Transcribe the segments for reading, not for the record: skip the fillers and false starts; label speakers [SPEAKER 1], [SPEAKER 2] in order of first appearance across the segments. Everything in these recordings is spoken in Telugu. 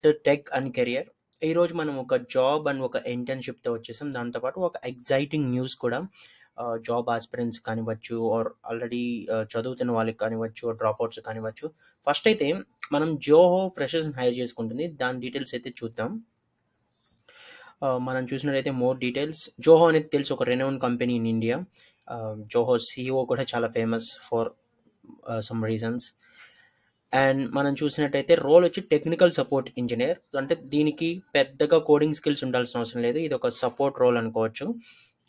[SPEAKER 1] Tech and career. ఈరోజు మనం ఒక జాబ్ అండ్ ఒక ఇంటర్న్‌షిప్‌తో వచ్చేసాం. దాంతో పాటు ఒక ఎక్సైటింగ్ న్యూస్ కూడా జాబ్ ఆస్పిరెంట్స్ కానివ్వచ్చు ఆర్ ఆల్రెడీ చదువుతున్న వాళ్ళకి కానివ్వచ్చు, డ్రాపౌట్స్ కానివ్వచ్చు. ఫస్ట్ అయితే మనం జోహో ఫ్రెషర్స్‌ని హైర్ చేసుకుంటుంది. దాని డీటెయిల్స్ అయితే చూద్దాం. మనం చూసినట్టయితే మోర్ డీటెయిల్స్. జోహో అనేది తెలుసు ఒక renown company in India. Zoho CEO కూడా చాలా famous for some reasons. And మనం చూసినట్టయితే రోల్ వచ్చి టెక్నికల్ సపోర్ట్ ఇంజినీర్. అంటే దీనికి పెద్దగా కోడింగ్ స్కిల్స్ ఉండాల్సిన అవసరం లేదు. ఇది ఒక సపోర్ట్ రోల్ అనుకోవచ్చు.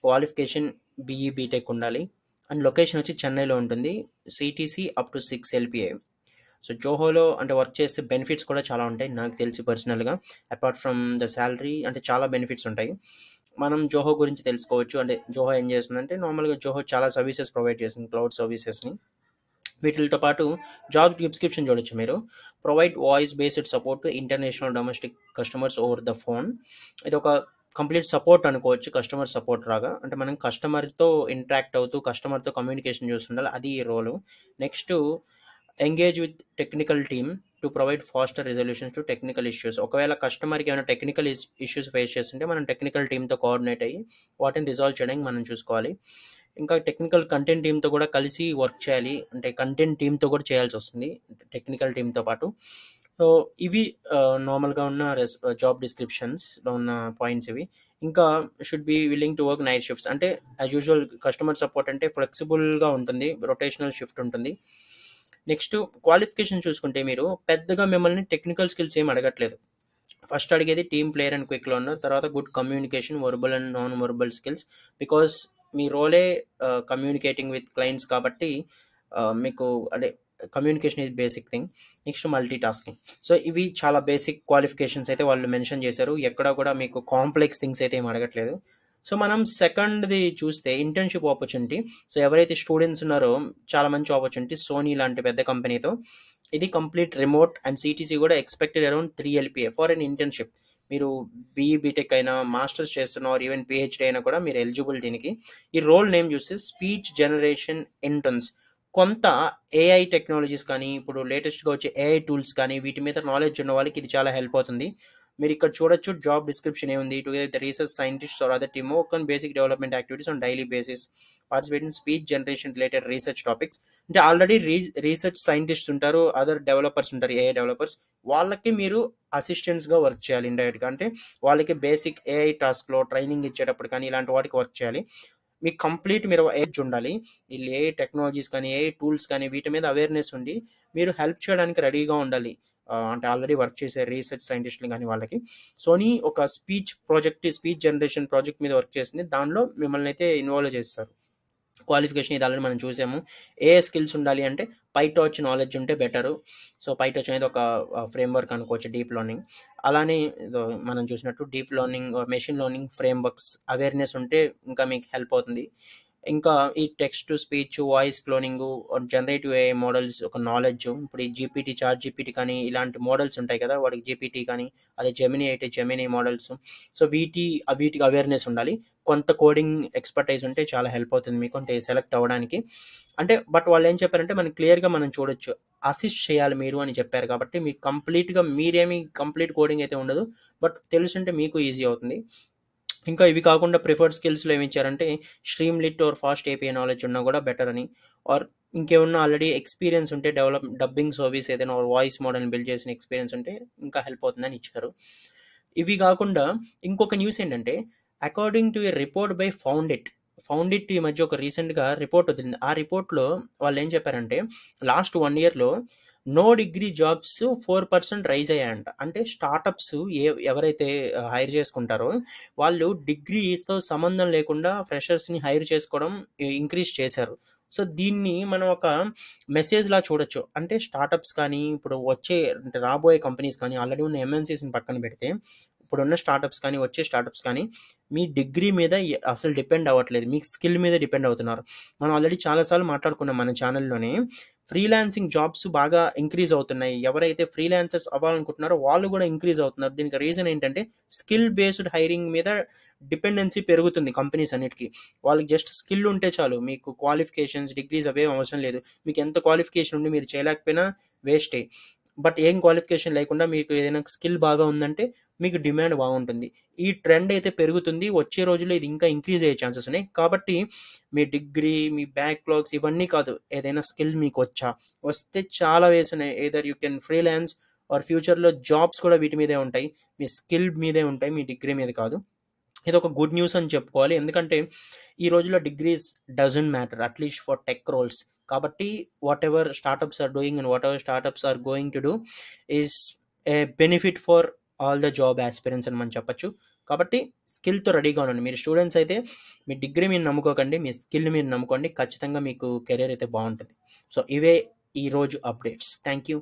[SPEAKER 1] క్వాలిఫికేషన్ బీఈ బీటెక్ ఉండాలి. అండ్ లొకేషన్ వచ్చి చెన్నైలో ఉంటుంది. CTC up to 6 LPA. So జోహోలో అంటే వర్క్ చేస్తే బెనిఫిట్స్ కూడా చాలా ఉంటాయి నాకు తెలిసి పర్సనల్‌గా. అపార్ట్ ఫ్రమ్ ద సాలరీ అంటే చాలా బెనిఫిట్స్ ఉంటాయి. మనం జోహో గురించి తెలుసుకోవచ్చు. అంటే జోహో ఏం చేస్తుందంటే నార్మల్‌గా జోహో చాలా సర్వీసెస్ ప్రొవైడ్ చేస్తుంది. క్లౌడ్ సర్వీసెస్‌ని. వీటిలతో పాటు జాబ్ డిస్క్రిప్షన్ చూడొచ్చు మీరు. Provide voice based support to international domestic customers over the phone. ఇదొక కంప్లీట్ సపోర్ట్ అనుకోవచ్చు. కస్టమర్ సపోర్ట్ లాగా. అంటే మనం కస్టమర్‌తో ఇంటరాక్ట్ అవుతూ కస్టమర్‌తో కమ్యూనికేషన్ చేస్తుండాలి. అది ఈ role. Next engage with technical team to provide faster resolutions to technical issues. ఒకవేళ కస్టమర్‌కి ఏమైనా టెక్నికల్ ఇష్యూస్ ఫేస్ చేస్తుంటే మనం టెక్నికల్ టీమ్‌తో కోఆర్డినేట్ అయ్యి వాటిని రిజాల్వ్ చేయడానికి మనం చూసుకోవాలి. ఇంకా టెక్నికల్ కంటెంట్ టీమ్‌తో కూడా కలిసి వర్క్ చేయాలి. అంటే కంటెంట్ టీమ్‌తో కూడా చేయాల్సొస్తుంది. టెక్నికల్ టీమ్‌తో పాటు. సో, ఇవి నార్మల్‌గా ఉన్న జాబ్ డిస్క్రిప్షన్స్‌లో ఉన్న పాయింట్స్ ఇవి. ఇంకా should be willing to work night shifts. అంటే యాజ్ యూజువల్ కస్టమర్ సపోర్ట్ అంటే ఫ్లెక్సిబుల్‌గా ఉంటుంది. రొటేషనల్ షిఫ్ట్ ఉంటుంది. నెక్స్ట్ క్వాలిఫికేషన్ చూసుకుంటే మీరు పెద్దగా మిమ్మల్ని టెక్నికల్ స్కిల్స్ ఏమి అడగట్లేదు. ఫస్ట్ అడిగేది team player and quick learner. తర్వాత good communication, verbal and non verbal skills. Because మీ రోలే కమ్యూనికేటింగ్ విత్ క్లయింట్స్ కాబట్టి మీకు అంటే communication is basic thing. Next multitasking. So ఇవి చాలా బేసిక్ క్వాలిఫికేషన్స్ అయితే వాళ్ళు మెన్షన్ చేశారు. ఎక్కడ కూడా మీకు కాంప్లెక్స్ థింగ్స్ అయితే ఏమి అడగట్లేదు. సో మనం సెకండ్ది చూస్తే ఇంటర్న్షిప్ ఆపర్చునిటీ. సో ఎవరైతే స్టూడెంట్స్ ఉన్నారో చాలా మంచి ఆపర్చునిటీ. సోనీ లాంటి పెద్ద కంపెనీతో ఇది కంప్లీట్ రిమోట్ అండ్ సిటీసీ కూడా expected around 3 LPA for an internship. మీరు బీఈ బీటెక్ అయినా, మాస్టర్స్ చేస్తున్నా ఆర్ ఈవెన్ పీహెచ్‌డీ అయినా కూడా మీరు ఎలిజిబుల్ దీనికి. ఈ రోల్ నేమ్ చూస్తే స్పీచ్ జనరేషన్ ఇంటర్న్స్. కొంత ఏఐ టెక్నాలజీస్ కానీ, ఇప్పుడు లేటెస్ట్‌గా వచ్చే ఏఐ టూల్స్ కానీ, వీటి మీద నాలెడ్జ్ ఉన్న వాళ్ళకి ఇది చాలా హెల్ప్ అవుతుంది. మీరు ఇక్కడ చూడొచ్చు జాబ్ డిస్క్రిప్షన్ ఏముంది. Together with research scientists or other team work on basic development activities on daily basis. Participate in speech generation related research topics. అంటే ఆల్రెడీ రీసెర్చ్ సైంటిస్ట్స్ ఉంటారు. అదర్ డెవలపర్స్ ఉంటారు. AI developers. వాళ్ళకి మీరు అసిస్టెంట్స్‌గా వర్క్ చేయాలి ఇండైరెక్ట్‌గా. అంటే వాళ్ళకి బేసిక్ ఏఐ టాస్క్‌లో ట్రైనింగ్ ఇచ్చేటప్పుడు కానీ ఇలాంటి వాటికి వర్క్ చేయాలి. మీకు కంప్లీట్ మీరు ఎడ్జ్ ఉండాలి. ఈ ఏఐ టెక్నాలజీస్ కానీ, ఏఐ టూల్స్ కానీ వీటి మీద అవేర్‌నెస్ ఉండి మీరు హెల్ప్ చేయడానికి రెడీగా ఉండాలి. అంటే ఆల్రెడీ వర్క్ చేసే రీసెర్చ్ సైంటిస్ట్‌లు గాని వాళ్ళకి. సోనీ ఒక స్పీచ్ జనరేషన్ ప్రాజెక్ట్ మీద వర్క్ చేసింది. దానిలో మిమ్మల్ని అయితే ఇన్వాల్వ్ చేస్తారు. క్వాలిఫికేషన్ ఇది ఆల్రెడీ మనం చూసాము. ఏ స్కిల్స్ ఉండాలి అంటే పైటార్చ్ నాలెడ్జ్ ఉంటే బెటరు. సో పైటార్చ్ అనేది ఒక ఫ్రేమ్‌వర్క్ అనుకోవచ్చు డీప్ లెర్నింగ్. అలానే ఏదో మనం చూసినట్టు deep learning, machine learning frameworks awareness ఉంటే ఇంకా మీకు హెల్ప్ అవుతుంది. ఇంకా ఈ text to speech, voice cloning, generative AI models ఒక నాలెడ్జ్. ఇప్పుడు ఈ జీపీటీ, చాట్ జీపీటీ కానీ ఇలాంటి మోడల్స్ ఉంటాయి కదా! వాటికి జీపీటీ కానీ, అదే జెమినీ అయితే జెమినీ మోడల్స్. సో వీటికి అవేర్‌నెస్ ఉండాలి. కొంత కోడింగ్ ఎక్స్‌పర్టైజ్ ఉంటే చాలా హెల్ప్ అవుతుంది మీకు. అంటే సెలెక్ట్ అవ్వడానికి. అంటే బట్ వాళ్ళేం చెప్పారంటే మనకి క్లియర్‌గా మనం చూడొచ్చు. అసిస్ట్ చేయాలి మీరు అని చెప్పారు కాబట్టి మీకు కంప్లీట్‌గా మీరేమి కంప్లీట్ కోడింగ్ అయితే ఉండదు. బట్ తెలుసుంటే మీకు ఈజీ అవుతుంది. ఇంకా ఇవి కాకుండా ప్రిఫర్డ్ స్కిల్స్‌లో ఏమిచ్చారంటే Streamlit or fast API knowledge ఉన్నా కూడా బెటర్ అని. ఆర్ ఇంకేమన్నా ఆల్రెడీ ఎక్స్‌పీరియన్స్ ఉంటే డబ్బింగ్ సర్వీస్ ఏదైనా వాయిస్ మోడల్‌ని బిల్డ్ చేసిన ఎక్స్‌పీరియన్స్ ఉంటే ఇంకా హెల్ప్ అవుతుందని ఇచ్చారు. ఇవి కాకుండా ఇంకొక న్యూస్ ఏంటంటే according to a report by Foundit ఈ మధ్య ఒక రీసెంట్‌గా రిపోర్ట్ వదిలింది. ఆ రిపోర్ట్‌లో వాళ్ళేం చెప్పారంటే లాస్ట్ 1 ఇయర్‌లో నో డిగ్రీ జాబ్స్ 4% రైజ్ అయ్యాయంట. అంటే స్టార్టప్స్ ఎవరైతే హైర్ చేసుకుంటారో వాళ్ళు డిగ్రీతో సంబంధం లేకుండా ఫ్రెషర్స్‌ని హైర్ చేసుకోవడం ఇంక్రీజ్ చేశారు. సో, దీన్ని మనం ఒక మెసేజ్‌లా చూడొచ్చు. అంటే స్టార్టప్స్ కానీ, ఇప్పుడు వచ్చే అంటే రాబోయే కంపెనీస్ కానీ, ఆల్రెడీ ఉన్న ఎంఎన్‌సీస్‌ని పక్కన పెడితే, ఇప్పుడున్న స్టార్టప్స్ కానీ, వచ్చే స్టార్టప్స్ కానీ, మీ డిగ్రీ మీద అసలు డిపెండ్ అవ్వట్లేదు. మీ స్కిల్ మీద డిపెండ్ అవుతున్నారు. మనం ఆల్రెడీ చాలా సార్లు మాట్లాడుకున్నాం మన ఛానెల్‌లోనే. ఫ్రీలాన్సింగ్ జాబ్స్ బాగా ఇంక్రీజ్ అవుతున్నాయి. ఎవరైతే ఫ్రీలాన్సర్స్ అవ్వాలనుకుంటున్నారో వాళ్ళు కూడా ఇంక్రీజ్ అవుతున్నారు. దీనికి రీజన్ ఏంటంటే స్కిల్ బేస్డ్ హైరింగ్ మీద డిపెండెన్సీ పెరుగుతుంది కంపెనీస్ అన్నిటికి. వాళ్ళకి జస్ట్ స్కిల్ ఉంటే చాలు. మీకు క్వాలిఫికేషన్స్, డిగ్రీస్ అవేం అవసరం లేదు. మీకు ఎంత క్వాలిఫికేషన్ ఉండి మీరు చేయలేకపోయినా వేస్టే. బట్ ఏం క్వాలిఫికేషన్ లేకుండా మీకు ఏదైనా స్కిల్ బాగా ఉందంటే మీకు డిమాండ్ బాగుంటుంది. ఈ ట్రెండ్ అయితే పెరుగుతుంది. వచ్చే రోజుల్లో ఇది ఇంకా ఇంక్రీజ్ అయ్యే ఛాన్సెస్ ఉన్నాయి. కాబట్టి మీ డిగ్రీ, మీ బ్యాక్‌లాగ్స్ ఇవన్నీ కాదు. ఏదైనా స్కిల్ మీకొచ్చా? వస్తే చాలా వేస్ ఉన్నాయి. Either you can freelance or ఫ్యూచర్‌లో జాబ్స్ కూడా వీటి మీదే ఉంటాయి. మీ స్కిల్ మీదే ఉంటాయి. మీ డిగ్రీ మీద కాదు. ఇదొక గుడ్ న్యూస్ అని చెప్పుకోవాలి. ఎందుకంటే ఈ రోజుల్లో degrees doesn't matter at least for tech roles. కాబట్టి whatever startups are doing and whatever startups are going to do is a benefit for all the job aspirants అని మనం చెప్పొచ్చు. కాబట్టి స్కిల్‌తో రెడీగా ఉండండి. మీరు స్టూడెంట్స్ అయితే మీ డిగ్రీ మీరు నమ్ముకోకండి. మీ స్కిల్ మీరు నమ్ముకోండి. ఖచ్చితంగా మీకు కెరియర్ అయితే బావుంటది. సో, ఇవే ఈరోజు అప్డేట్స్. Thank you.